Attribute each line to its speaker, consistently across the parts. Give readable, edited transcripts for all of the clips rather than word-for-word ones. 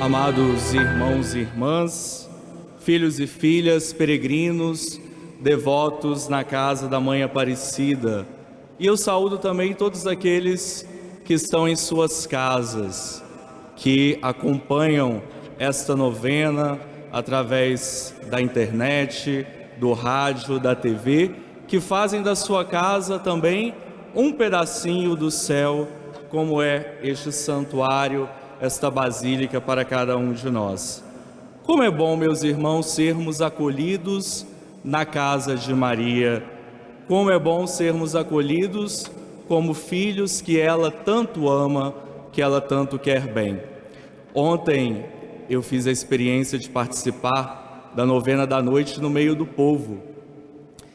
Speaker 1: Amados irmãos e irmãs, filhos e filhas, peregrinos, devotos na casa da Mãe Aparecida, e eu saúdo também todos aqueles que estão em suas casas, que acompanham esta novena através da internet, do rádio, da TV, que fazem da sua casa também um pedacinho do céu, como é este santuário, esta basílica para cada um de nós. Como é bom, meus irmãos, sermos acolhidos na casa de Maria. Como é bom sermos acolhidos como filhos que ela tanto ama, que ela tanto quer bem. Ontem eu fiz a experiência de participar da novena da noite no meio do povo.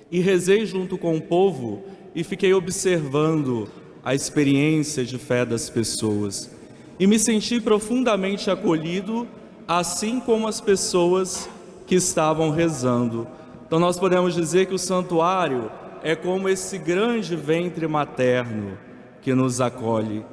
Speaker 1: E rezei junto com o povo e fiquei observando a experiência de fé das pessoas. E me senti profundamente acolhido, assim como as pessoas que estavam rezando. Então nós podemos dizer que o santuário é como esse grande ventre materno que nos acolhe.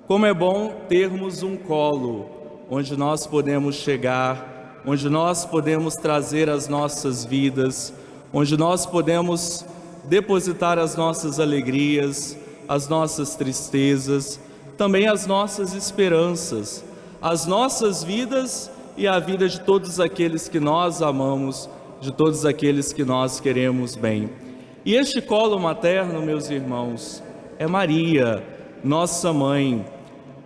Speaker 1: Como é bom termos um colo onde nós podemos chegar, onde nós podemos trazer as nossas vidas, onde nós podemos depositar as nossas alegrias, as nossas tristezas, também as nossas esperanças, as nossas vidas e a vida de todos aqueles que nós amamos, de todos aqueles que nós queremos bem. E este colo materno, meus irmãos, é Maria, nossa mãe.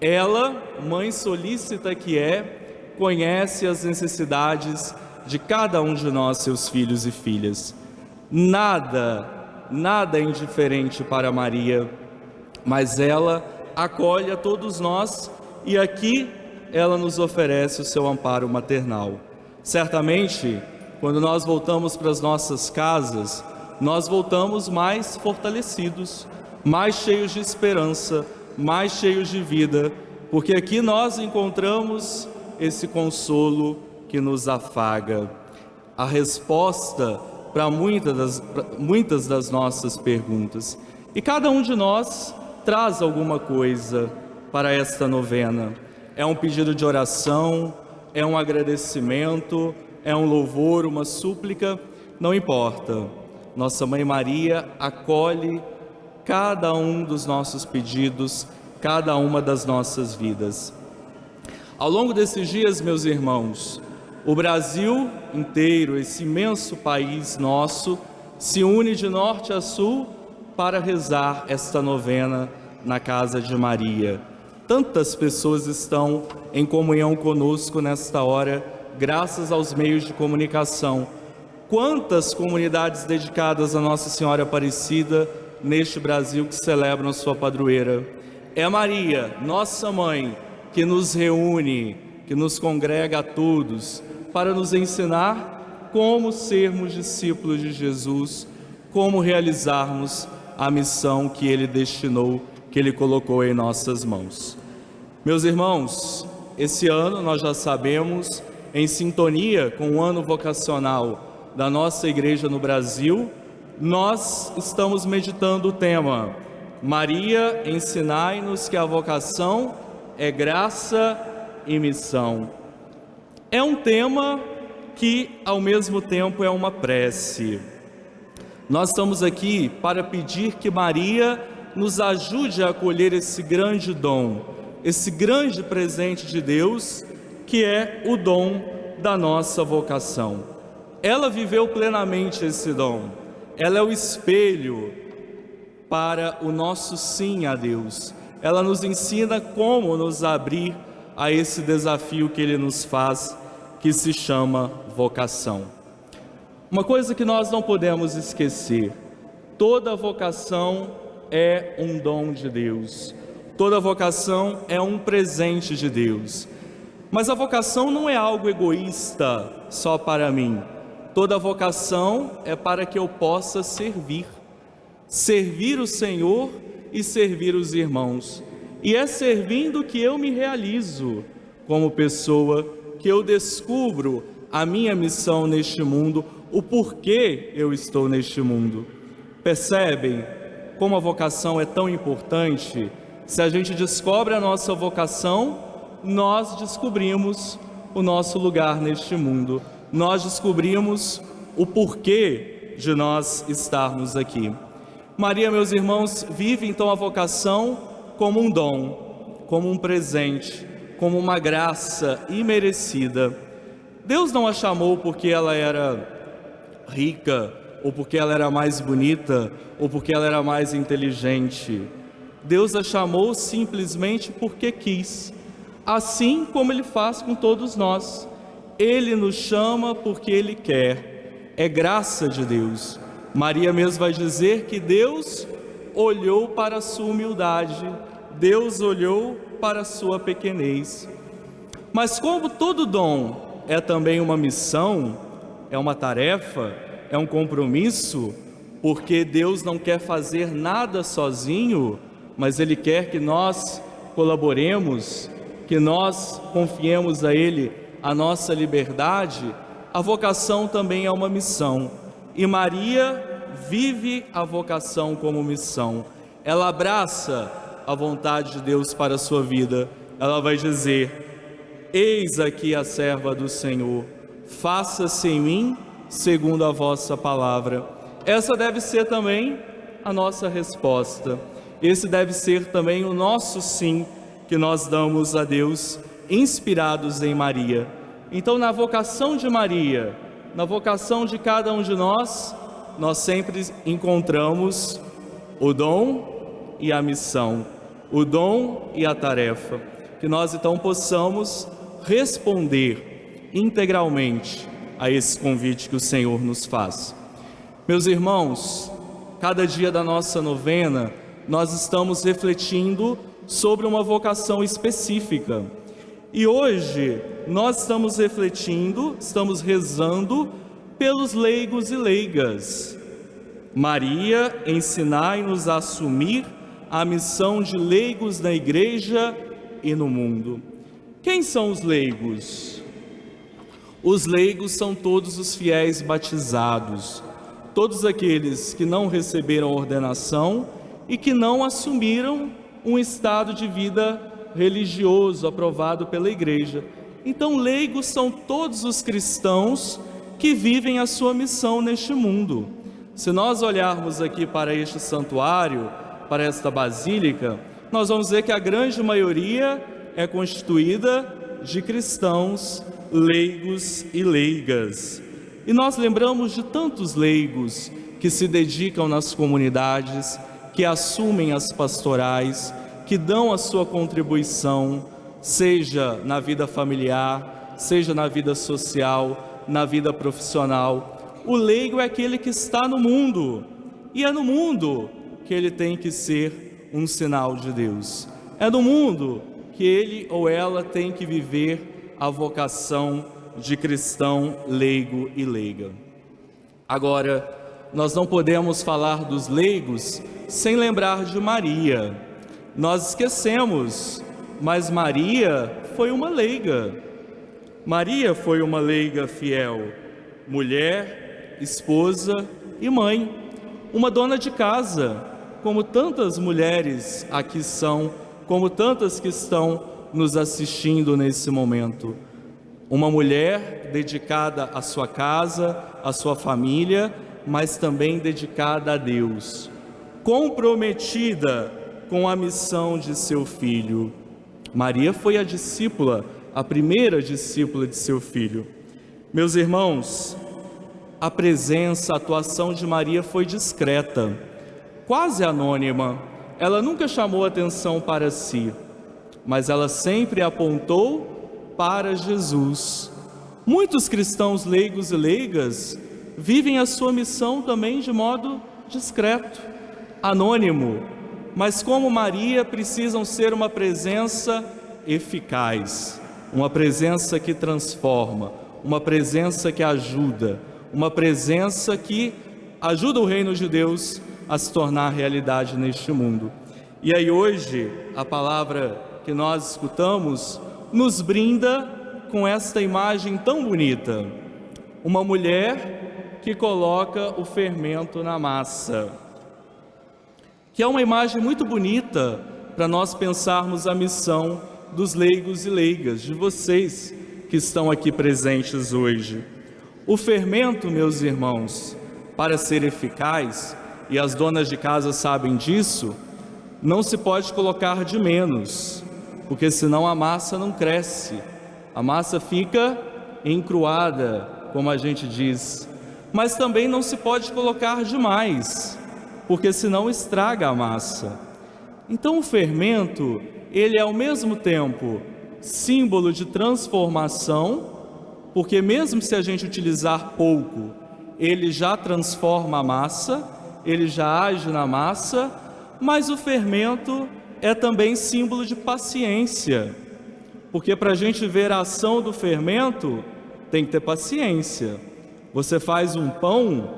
Speaker 1: Ela, mãe solícita que é, conhece as necessidades de cada um de nós, seus filhos e filhas. Nada é indiferente para Maria, mas ela acolhe a todos nós e aqui ela nos oferece o seu amparo maternal. Certamente, quando nós voltamos para as nossas casas, nós voltamos mais fortalecidos, mais cheios de esperança, mais cheios de vida, porque aqui nós encontramos esse consolo que nos afaga, a resposta para muitas das nossas perguntas. E cada um de nós traz alguma coisa para esta novena. É um pedido de oração, é um agradecimento, é um louvor, uma súplica, não importa. Nossa Mãe Maria acolhe cada um dos nossos pedidos, cada uma das nossas vidas. Ao longo desses dias, meus irmãos, o Brasil inteiro, esse imenso país nosso, se une de norte a sul para rezar esta novena na casa de Maria. Tantas pessoas estão em comunhão conosco nesta hora, graças aos meios de comunicação. Quantas comunidades dedicadas a Nossa Senhora Aparecida neste Brasil que celebram sua padroeira. É Maria, nossa mãe, que nos reúne, que nos congrega a todos, para nos ensinar como sermos discípulos de Jesus, como realizarmos a missão que Ele destinou, que Ele colocou em nossas mãos. Meus irmãos, esse ano nós já sabemos, em sintonia com o ano vocacional da nossa igreja no Brasil, nós estamos meditando o tema Maria, ensinai-nos que a vocação é graça e missão. É um tema que ao mesmo tempo é uma prece. Nós estamos aqui para pedir que Maria nos ajude a acolher esse grande dom, esse grande presente de Deus, que é o dom da nossa vocação. Ela viveu plenamente esse dom. Ela é o espelho para o nosso sim a Deus. Ela nos ensina como nos abrir a esse desafio que Ele nos faz, que se chama vocação. Uma coisa que nós não podemos esquecer: toda vocação é um dom de Deus, toda vocação é um presente de Deus. Mas a vocação não é algo egoísta só para mim. Toda vocação é para que eu possa servir o Senhor e servir os irmãos. E é servindo que eu me realizo como pessoa, que eu descubro a minha missão neste mundo, o porquê eu estou neste mundo. Percebem como a vocação é tão importante? Se a gente descobre a nossa vocação, nós descobrimos o nosso lugar neste mundo. Nós descobrimos o porquê de nós estarmos aqui. Maria, meus irmãos, vive então a vocação como um dom, como um presente, como uma graça imerecida. Deus não a chamou porque ela era rica, ou porque ela era mais bonita, ou porque ela era mais inteligente. Deus a chamou simplesmente porque quis, assim como Ele faz com todos nós. Ele nos chama porque Ele quer, é graça de Deus. Maria mesmo vai dizer que Deus olhou para a sua humildade, Deus olhou para a sua pequenez. Mas como todo dom é também uma missão, é uma tarefa, é um compromisso, porque Deus não quer fazer nada sozinho, mas Ele quer que nós colaboremos, que nós confiemos a Ele a nossa liberdade. A vocação também é uma missão, e Maria vive a vocação como missão. Ela abraça a vontade de Deus para a sua vida. Ela vai dizer: eis aqui a serva do Senhor, faça-se em mim segundo a vossa palavra. Essa deve ser também a nossa resposta. Esse deve ser também o nosso sim que nós damos a Deus, inspirados em Maria. Então, na vocação de Maria, na vocação de cada um de nós, nós sempre encontramos o dom e a missão, o dom e a tarefa. Que nós então possamos responder integralmente a esse convite que o Senhor nos faz. Meus irmãos, cada dia da nossa novena, nós estamos refletindo sobre uma vocação específica. E hoje nós estamos refletindo, estamos rezando pelos leigos e leigas. Maria, ensinai-nos a assumir a missão de leigos na igreja e no mundo. Quem são os leigos? Os leigos são todos os fiéis batizados, todos aqueles que não receberam ordenação e que não assumiram um estado de vida religioso aprovado pela igreja. Então, leigos são todos os cristãos que vivem a sua missão neste mundo. Se nós olharmos aqui para este santuário, para esta basílica, nós vamos ver que a grande maioria é constituída de cristãos, leigos e leigas. E nós lembramos de tantos leigos que se dedicam nas comunidades, que assumem as pastorais, que dão a sua contribuição, seja na vida familiar, seja na vida social, na vida profissional. O leigo é aquele que está no mundo, e é no mundo que ele tem que ser um sinal de Deus. É no mundo que ele ou ela tem que viver a vocação de cristão, leigo e leiga. Agora, nós não podemos falar dos leigos sem lembrar de Maria. Nós esquecemos, mas Maria foi uma leiga. Maria foi uma leiga fiel, mulher, esposa e mãe, uma dona de casa, como tantas mulheres aqui são, como tantas que estão nos assistindo nesse momento. Uma mulher dedicada à sua casa, à sua família, mas também dedicada a Deus, comprometida com a missão de seu filho. Maria foi a discípula, a primeira discípula de seu filho. Meus irmãos, a presença, a atuação de Maria foi discreta, quase anônima. Ela nunca chamou atenção para si, mas ela sempre apontou para Jesus. Muitos cristãos leigos e leigas vivem a sua missão também de modo discreto, anônimo, mas como Maria precisam ser uma presença eficaz, uma presença que transforma, uma presença que ajuda, uma presença que ajuda o reino de Deus a se tornar realidade neste mundo. E aí hoje, a palavra que nós escutamos nos brinda com esta imagem tão bonita. Uma mulher que coloca o fermento na massa, que é uma imagem muito bonita para nós pensarmos a missão dos leigos e leigas, de vocês que estão aqui presentes hoje. O fermento, meus irmãos, para ser eficaz, e as donas de casa sabem disso, não se pode colocar de menos, porque senão a massa não cresce, a massa fica encruada, como a gente diz. Mas também não se pode colocar demais, porque senão estraga a massa. Então o fermento, ele é ao mesmo tempo símbolo de transformação, porque mesmo se a gente utilizar pouco, ele já transforma a massa, ele já age na massa, mas o fermento é também símbolo de paciência, porque para a gente ver a ação do fermento, tem que ter paciência. Você faz um pão,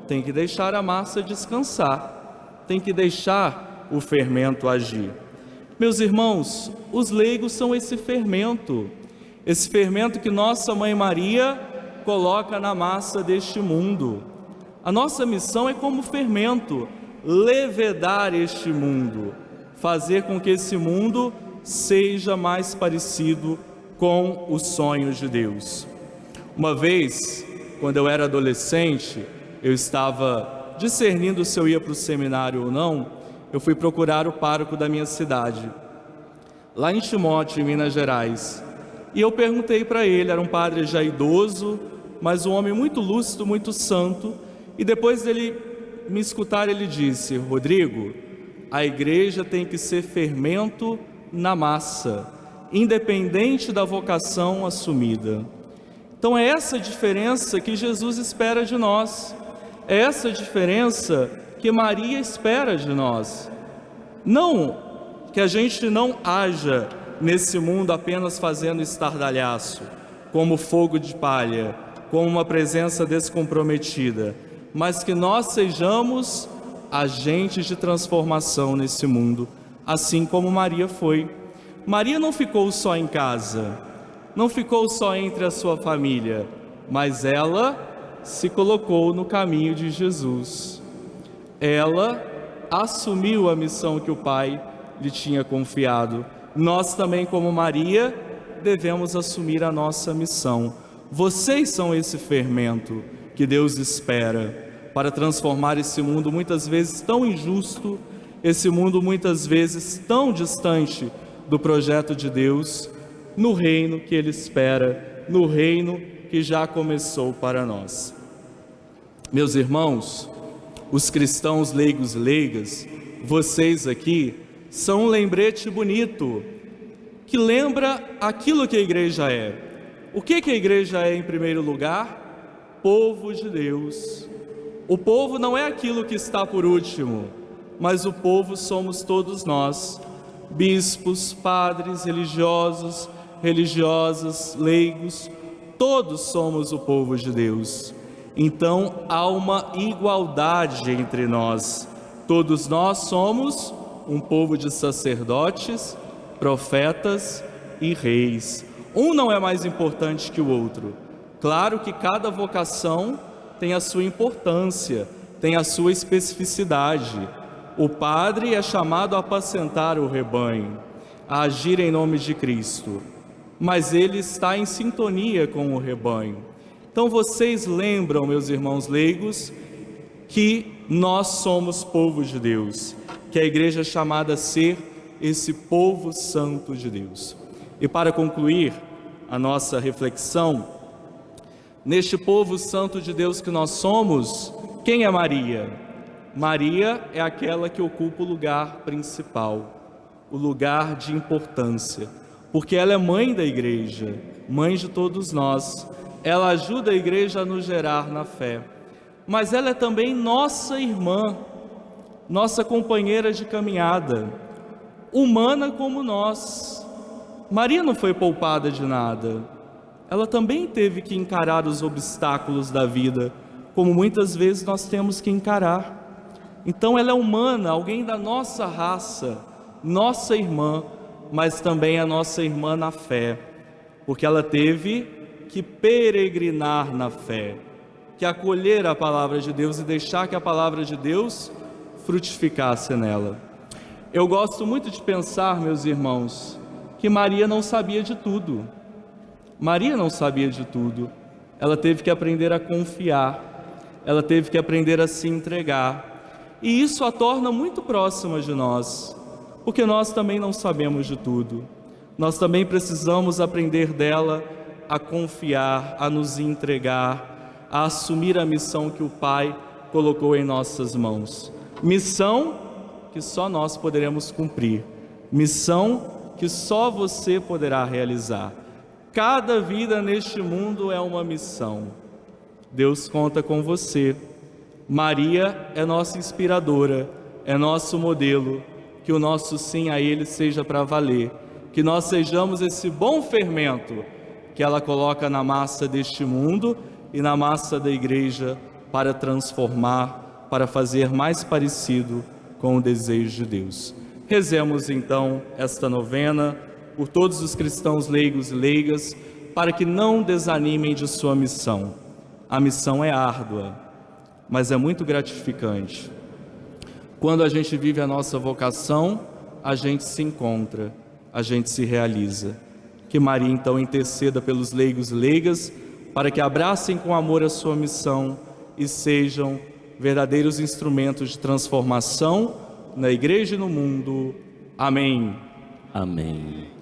Speaker 1: tem que deixar a massa descansar, tem que deixar o fermento agir. Meus irmãos, os leigos são esse fermento que Nossa Mãe Maria coloca na massa deste mundo. A nossa missão é como fermento, levedar este mundo, fazer com que esse mundo seja mais parecido com os sonhos de Deus. Uma vez, quando eu era adolescente, eu estava discernindo se eu ia para o seminário ou não. Eu fui procurar o pároco da minha cidade, lá em Timóteo, em Minas Gerais. E eu perguntei para ele, era um padre já idoso, mas um homem muito lúcido, muito santo. E depois dele me escutar, ele disse: Rodrigo, a igreja tem que ser fermento na massa, independente da vocação assumida. Então é essa diferença que Jesus espera de nós, é essa diferença que Maria espera de nós. Não que a gente não haja nesse mundo apenas fazendo estardalhaço, como fogo de palha, como uma presença descomprometida, mas que nós sejamos agentes de transformação nesse mundo, assim como Maria foi. Maria não ficou só em casa, não ficou só entre a sua família, mas ela se colocou no caminho de Jesus. Ela assumiu a missão que o Pai lhe tinha confiado. Nós também, como Maria, devemos assumir a nossa missão. Vocês são esse fermento que Deus espera para transformar esse mundo muitas vezes tão injusto, esse mundo muitas vezes tão distante do projeto de Deus, no reino que Ele espera, no reino que já começou para nós. Meus irmãos, os cristãos leigos e leigas, vocês aqui, são um lembrete bonito, que lembra aquilo que a igreja é. O que a igreja é em primeiro lugar? Povo de Deus. O povo não é aquilo que está por último, mas o povo somos todos nós, bispos, padres, religiosos, religiosas, leigos, todos somos o povo de Deus. Então há uma igualdade entre nós. Todos nós somos um povo de sacerdotes, profetas e reis. Um não é mais importante que o outro. Claro que cada vocação tem a sua importância, tem a sua especificidade. O padre é chamado a apacentar o rebanho, a agir em nome de Cristo, mas ele está em sintonia com o rebanho. Então vocês lembram, meus irmãos leigos, que nós somos povo de Deus, que a igreja é chamada a ser esse povo santo de Deus. E para concluir a nossa reflexão, neste povo santo de Deus que nós somos, quem é Maria? Maria é aquela que ocupa o lugar principal, o lugar de importância, porque ela é mãe da igreja, mãe de todos nós. Ela ajuda a igreja a nos gerar na fé, mas ela é também nossa irmã, nossa companheira de caminhada, humana como nós. Maria não foi poupada de nada, ela também teve que encarar os obstáculos da vida, como muitas vezes nós temos que encarar. Então ela é humana, alguém da nossa raça, nossa irmã, mas também a nossa irmã na fé, porque ela teve que peregrinar na fé, que acolher a palavra de Deus e deixar que a palavra de Deus frutificasse nela. Eu gosto muito de pensar, meus irmãos, que Maria não sabia de tudo. Maria não sabia de tudo. Ela teve que aprender a confiar, ela teve que aprender a se entregar. E isso a torna muito próxima de nós, porque nós também não sabemos de tudo. Nós também precisamos aprender dela a confiar, a nos entregar, a assumir a missão que o Pai colocou em nossas mãos. Missão que só nós poderemos cumprir, missão que só você poderá realizar. Cada vida neste mundo é uma missão. Deus conta com você. Maria é nossa inspiradora, é nosso modelo. Que o nosso sim a Ele seja para valer. Que nós sejamos esse bom fermento que ela coloca na massa deste mundo e na massa da igreja para transformar, para fazer mais parecido com o desejo de Deus. Rezemos então esta novena por todos os cristãos leigos e leigas, para que não desanimem de sua missão. A missão é árdua, mas é muito gratificante. Quando a gente vive a nossa vocação, a gente se encontra, a gente se realiza. Que Maria então interceda pelos leigos e leigas, para que abracem com amor a sua missão e sejam verdadeiros instrumentos de transformação na igreja e no mundo. Amém.
Speaker 2: Amém.